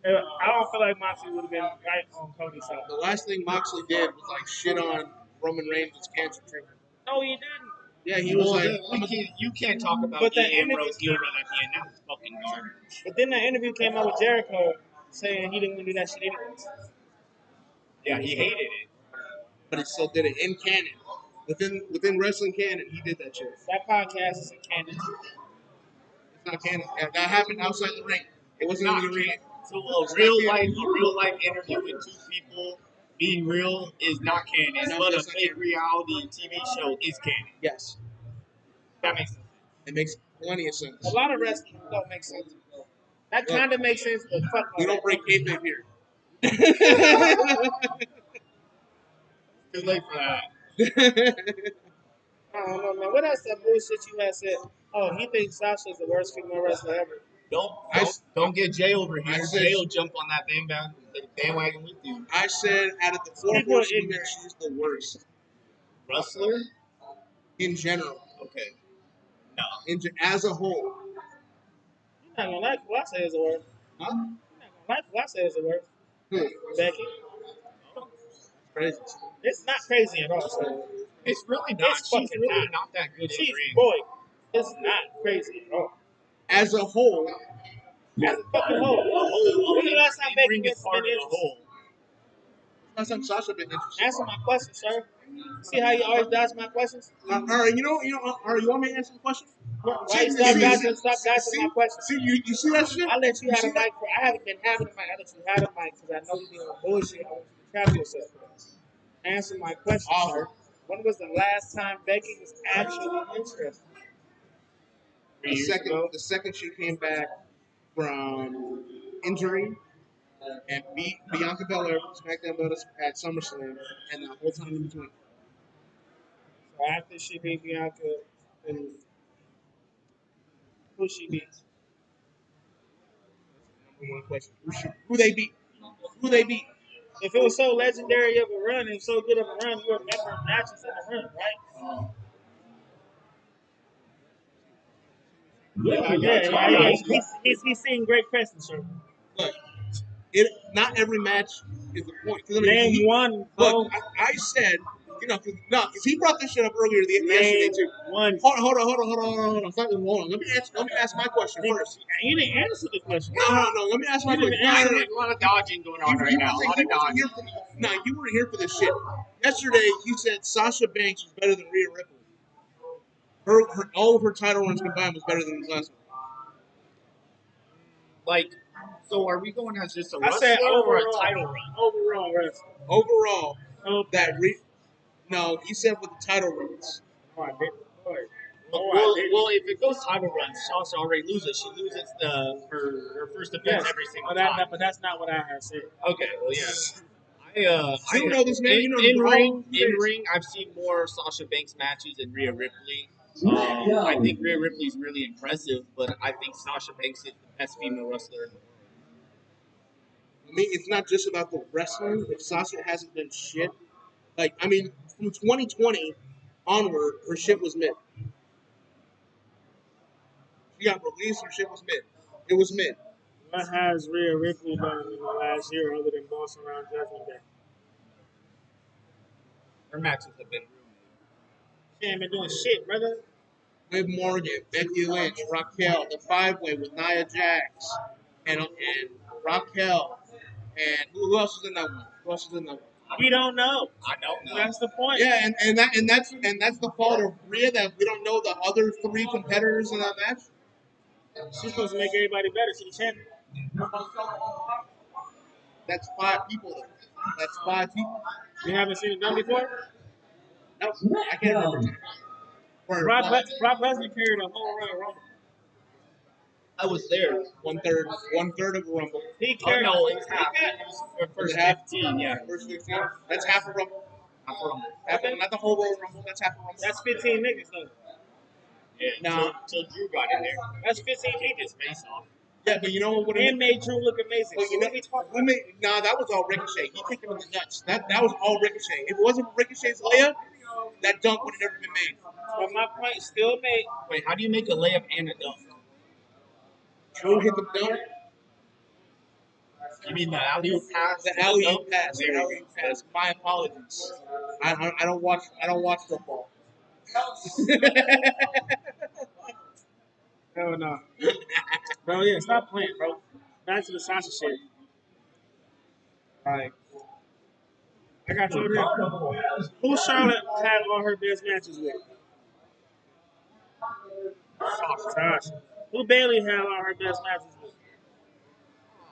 I don't feel like Moxley would have been right on Cody's side. The last thing Moxley did was like shit on Roman Reigns' cancer treatment. No, he didn't. Yeah, he was like, you can't talk about But that Dean Ambrose heel run at the end. That was fucking garbage. But then that interview came out with Jericho saying he didn't want to do that shit anyway. Yeah, he hated it. but he still did it in canon. Within wrestling canon, he did that shit. That podcast is a canon. It's not canon. That happened outside the ring. It wasn't in the ring. So a real life interview with two people being real is not canon, No, but a that's not fake canon. reality TV show is canon. Yes. That makes sense. It makes plenty of sense. A lot of wrestling don't make sense. That kind of makes sense, but fuck We all don't break kayfabe here. Too late for that. I don't know, man. What else that bullshit you had said? Oh, he thinks Sasha's the worst female wrestler ever. Don't get Jay over I here. said- Jay will jump on that bandwagon with you. I said out of the four People are horsemen, ignorant. she's the worst Wrestler? in general. Okay. As a whole. You're not gonna like what I say is the word. Huh? You're not gonna like what I say is the word. Who? Becky. Crazy. It's not crazy at all. So It's really not. It's She's fucking really not. not that good in she's ring. boy. It's not crazy at all. As a whole, As a fucking whole. When the last time Becky ring went is part been of the whole. last time Sasha been interesting. Answer my question, sir. See how you always dodge my questions? All right, all right, you want me to answer the question? Why you stop dodging my questions? See, you see that shit? I let you have see a mic for. I haven't been having a mic. I let you have a mic because I know you be on bullshit. I want you to trap yourself. Answer my question, sir. When was the last time Becky was actually interested? The second she came back from injury and beat Bianca Belair for SmackDown Belt at SummerSlam, and the whole time in between. So after she beat Bianca, then who she beat? Number one question: who they beat? Who they beat? If it was so legendary of a run and so good of a run, you remember matches in the run, right? Yeah. He's seeing great presence, sir. Look, not every match is the point. Name one. Look, I said, because he brought this shit up earlier yesterday too. One. Hold on. Let me ask my question first. You didn't answer the question. No. Let me ask my question. There's a lot of dodging going on right now. A lot of dodging. You weren't here for this shit. Yesterday, you said Sasha Banks was better than Rhea Ripley. All of her title runs combined was better than the last one. Like, so are we going as just a I said wrestler or a overall. title run? Overall wrestler. Overall, Okay. no, you said with the title runs. Oh, I didn't. Well, if it goes title run, Sasha already loses. She loses her first defense Yes, every single time. but that's not what I had said. Okay, well, yeah. You know this man. In, You know in ring, I've seen more Sasha Banks matches than Rhea Ripley. I think Rhea Ripley's really impressive, but I think Sasha Banks is the best female wrestler in the world. I mean, it's not just about the wrestling. If Sasha hasn't been shit, from 2020 onward, her shit was mid. She got released, her shit was mid. It was mid. What has Rhea Ripley done in the last year other than bossing around Judgment Day? Her matches have been ruined. She ain't been doing shit, brother. Liv Morgan, Becky Lynch, Raquel, the 5-way with Nia Jax, and Raquel, and who else is in that one? We don't know. I don't know. That's the point. Yeah, and that's the fault of Rhea that we don't know the other 3 competitors in that match. She's supposed to make everybody better. She's the champion. That's 5 people. That's 5 people. You haven't seen it done before? No, I can't remember. Brock Lesnar carried a whole Royal Rumble. I was there. One third of a Rumble. He carried. No, it was half. It was the first 15, yeah. First 15. That's half a Rumble. Half a Rumble. Not the whole Royal Rumble. That's half a Rumble. That's 15 niggas though. Yeah, Nah. Till Drew got in there. That's 15 Take niggas. his face off. Yeah, but you know what? And made Drew look amazing. Well, that was all Ricochet. He kicked him in the nuts. That was all Ricochet. If it wasn't for Ricochet's layup, that dunk would have never been made. But my point still made. Wait, how do you make a layup and a dunk? Drew hit the dunk. You mean the alley-oop pass? The alley-oop pass. My apologies. I don't watch football. Hell no. Bro, yeah, stop playing, bro. Back to the Sasha shit. Like, I got you here. Who Charlotte had all her best matches with? Sasha. Who Bailey had all her best matches with?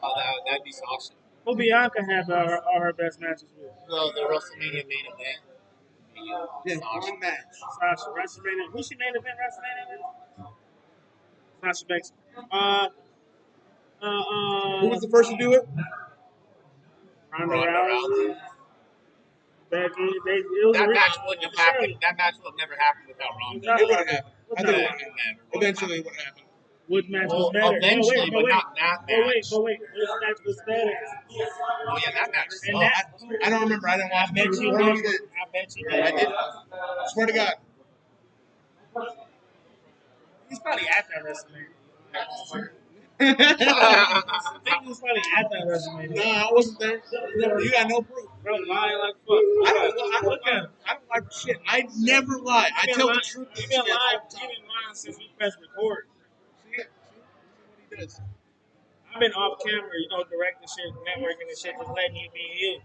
Oh, that'd be Sasha. Who Bianca had all her best matches with? Well, the WrestleMania main event. Yeah, one match. Sasha. WrestleMania. Who she main event WrestleMania with? Sasha Banks. Who was the first to do it? Ronda Rousey. Becky. That match wouldn't have happened. That match would have never happened without Ronda. It would have happened. I think it would have happened. Never. Eventually, it would have happened. Which match Well, was better? eventually, but not that match. But wait. Which match was better? Oh yeah, that match And sucked. that, I don't remember. I didn't watch I bet it. you Before did. you did. I bet you I did. did. I swear to God. He's probably at that WrestleMania. I think he was probably at that WrestleMania. No, I wasn't there. You got no proof. Bro, lying like fuck. Look at him. I don't like shit. I never lie. I tell the truth. You've been lying since we pressed record. See what he does. I've been off camera, directing shit, networking and shit, just letting you be you.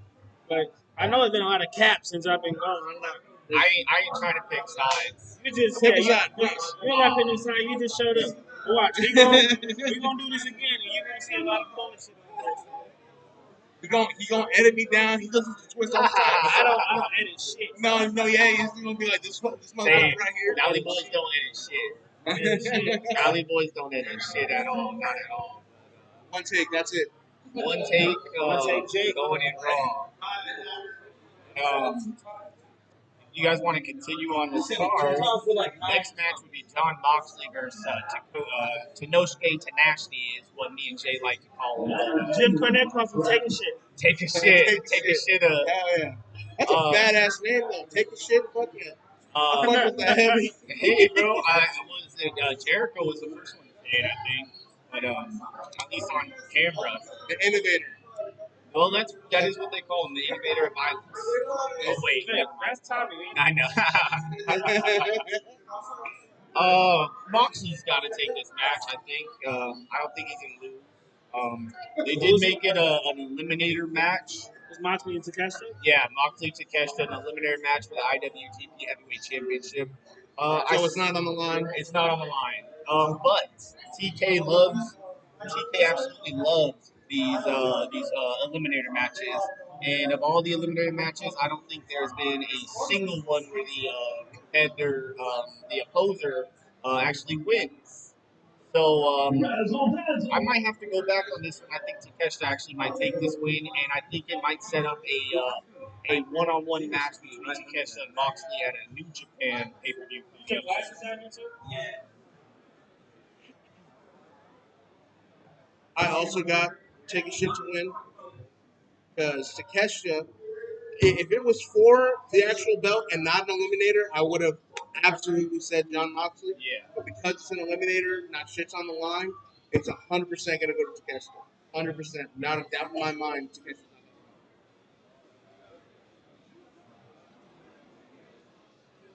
But I know it's been a lot of caps since I've been gone. I'm not. I ain't trying to pick sides. You just Pick a you side, please. you're not picking a side. You just showed up. Watch, we gonna do this again, and you're gonna see a lot of bullshit. He gonna edit me down. He listens to twist all the time. I don't edit shit. No, yeah, he's gonna be like this motherfucker Hey, right here. Valley Boys don't edit shit. Valley Boys don't edit shit at all. Not at all. One take, that's it. One take, going in raw. You guys want to continue on this card? Next match would be John Moxley versus Tenosuke Tenacity, is what me and Jay like to call it. Jim Cornette calls him take a shit. Take a shit. Hell yeah. That's a badass name though. Take a shit, fuck yeah. I fuck with the heavy. Hey, bro, Jericho was the first one to say it, I think. But at least on camera. The innovator. Well, that is what they call him, the innovator of violence. Oh wait, That's Tommy. I know. Moxley's got to take this match, I think. I don't think he's gonna lose. They did make it an eliminator match. Was Moxley and Takeshita? Yeah, Moxley Takeshita, an eliminator match for the IWGP Heavyweight Championship. So it's not on the line. It's not on the line. But TK absolutely loves these eliminator matches. And of all the eliminator matches, I don't think there's been a single one where the competitor, the opposer, actually wins. So I might have to go back on this one. I think Takeshita actually might take this win, and I think it might set up a one-on-one match between Takeshita and Moxley at a New Japan pay-per-view. I also got take a shit to win because Takeshita, if it was for the actual belt and not an eliminator, I would have absolutely said John Moxley. Yeah. But because it's an eliminator, not shit's on the line, it's 100% going to go to Takeshita. 100%. Not a doubt in my mind, Takeshita.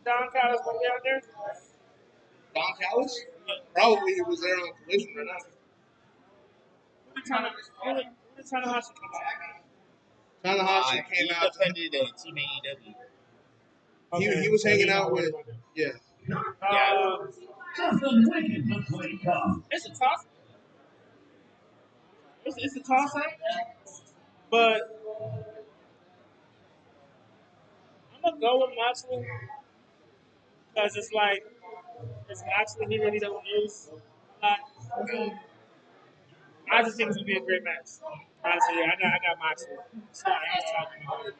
Don Callis gonna be out there? Don Callis? Probably he was there on Collision right now. When did Tanahashi come out? Tanahashi came out. He defended Team AEW. He was hanging out with, yeah. It's a toss. It's a toss up, but I'm gonna go with Moxley because it's Moxley. He really don't lose a lot. I just think it's gonna be a great match. Honestly, I got Moxley. Sorry, I was talking about it.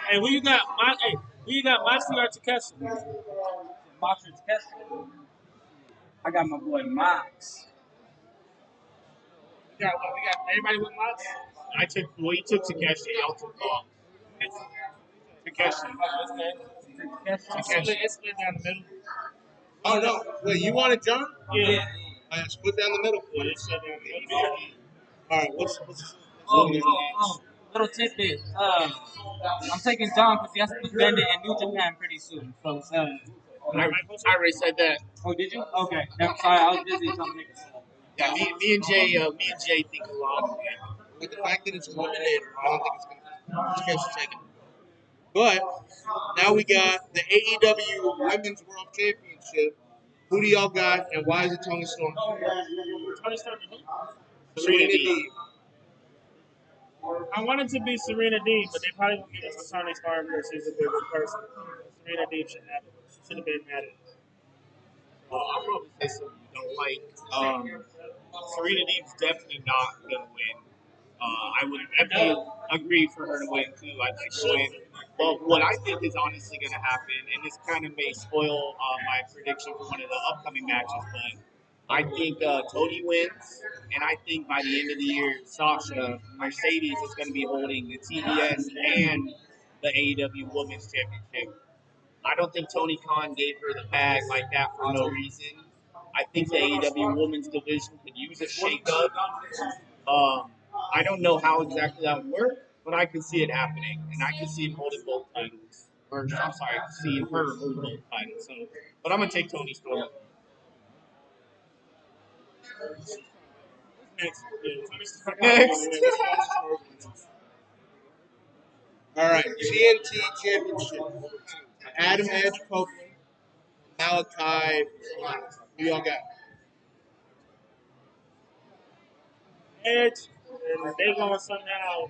Hey, who you got? Who you got? Moxley or Takeshita? Moxley Takeshita. I got my boy Mox. We got everybody with Mox? You took Takeshi, y'all took Mox. Takeshi. It's split down the middle. Oh, no. Wait, you wanted John? Yeah. Split down the middle. Yeah, it's split down the middle. All right, what's Little tidbit. I'm taking John because he has to defend it in New Japan pretty soon. So, I already said that. oh, did you? Okay. I'm sorry, I was busy trying to make it. Yeah, me and Jay think a lot of it. with the fact that it's eliminator, I don't think it's going to take it. But now we got the AEW Women's World Championship. Who do y'all got, and why is it Tony Storm? Tony Storm. Serena Deeb. I wanted to be Serena Deeb, but they probably won't give it to Tony Storm because she's a good person. Serena Deeb should have it. She should have been mad at it. I'll probably say something you don't like. Serena Deeb's definitely not going to win. I would definitely agree for her to win, too. I think she'll win. But what I think is honestly going to happen, and this kind of may spoil my prediction for one of the upcoming matches, but I think Tony wins, and I think by the end of the year, Sasha Mercedes is going to be holding the TBS and the AEW Women's Championship. I don't think Tony Khan gave her the bag like that for no reason. I think the AEW Women's division could use a shakeup. I don't know how exactly that would work, but I can see it happening, and I can see him holding both titles. Or I'm sorry, seeing her hold both titles. So, but I'm gonna take Tony Storm. Next. Next. All right, TNT Championship. Adam Edge Copeland, Malachi. Who y'all got? Edge, and they going somehow